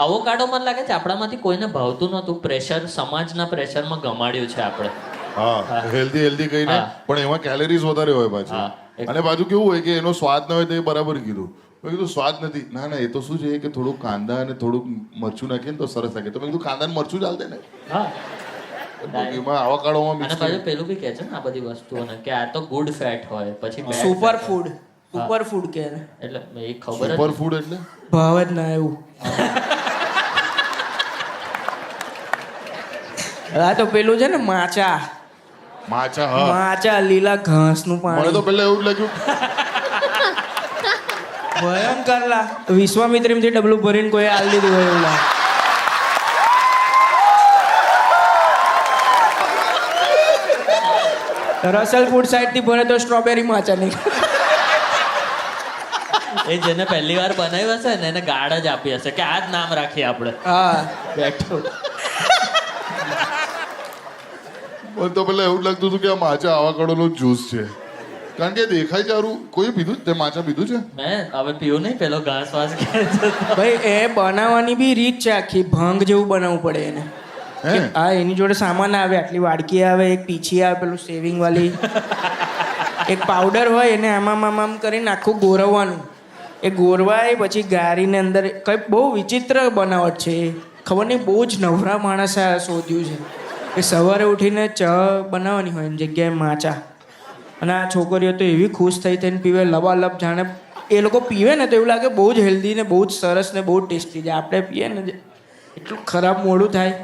Avocado મને લાગે છે આપણામાંથી કોઈને ભાવતું નહોતું, પ્રેશર, સમાજના પ્રેશરમાં ગમાડ્યું છે આપણે. હા, હેલ્ધી કહીને, પણ એમાં કેલેરીઝ વધારે હોય પાછી. અને પાછું કેવું હોય કે એનો સ્વાદ ન હોય તો એ બરાબર કીધું. મેં કીધું સ્વાદ નથી, ના ના, એ તો શું છે કે થોડું કાંદા અને થોડુંક મરચું નાખીએ ને તો સરસ લાગે. તો મેં કીધું કાંદા ને મરચું ચાલતે ને. હા, એમાં આવાકાડોમાં અને મિક્સ પાછું પેલું બી કહે છે ને આ બધી વસ્તુઓને કે આ તો ગુડ ફેટ હોય, પછી bad સુપર fat હોય. ફૂડ, સુપર ફૂડ કે એટલે એ ખબર જ સુપર નથી. ફૂડ એટલે ભાવ જ ના એવું. આ તો પેલું છે ને માચા, માચા. હા, માચા લીલા ઘાસનું મને તો પાણી પહેલા એવું જ લાગ્યું ભયંકર લા. વિશ્વામિત્રીમાંથી ડબલું ભરીને કોઈ આલ દીધું હોય એવું લાગે. રસલપુર સાઈડ થી ભરે તો સ્ટ્રોબેરી માચા નહીં. એ જેને પહેલી વાર બનાવ્યું હશે ને એને ગાળ જ આપી હશે કે આ જ નામ રાખીએ આપણે. હા, બેઠો મને તો પહેલા એવું જ લાગતું હતું કે આ માચા આવાકાડોનો જ્યુસ છે, કારણ કે દેખાય ચારું. કોઈ પીધું તે માચા પીધું છે? મેં હવે પીવું નહીં, પેલો ઘાસ વાસ કે ભાઈ એ બનાવવાની બી રીત છે આખી. ભંગ જેવું બનાવવું પડે એને. હે? હા, એની જોડે સામાન આવે, આટલી વાડકી આવે, એક પીછી આવે, પેલું સેવિંગ વાળી એક પાવડર હોય, એને આમ કરીને આખું ગોરવવાનું. એ ગોરવાય પછી ગારીને અંદર કંઈ બહુ વિચિત્ર બનાવટ છે એ. ખબર નહીં, બહુ જ નવરા માણસે આ શોધ્યું છે કે સવારે ઉઠીને ચા બનાવવાની હોય એની જગ્યાએ માચા. અને આ છોકરીઓ તો એવી ખુશ થઈ થઈને પીવે, લબાલબ. જાણે એ લોકો પીવે ને તો એવું લાગે બહુ જ હેલ્ધી ને બહુ જ સરસ ને બહુ જ ટેસ્ટી છે. આપણે પીએ ને એટલું ખરાબ મોઢું થાય.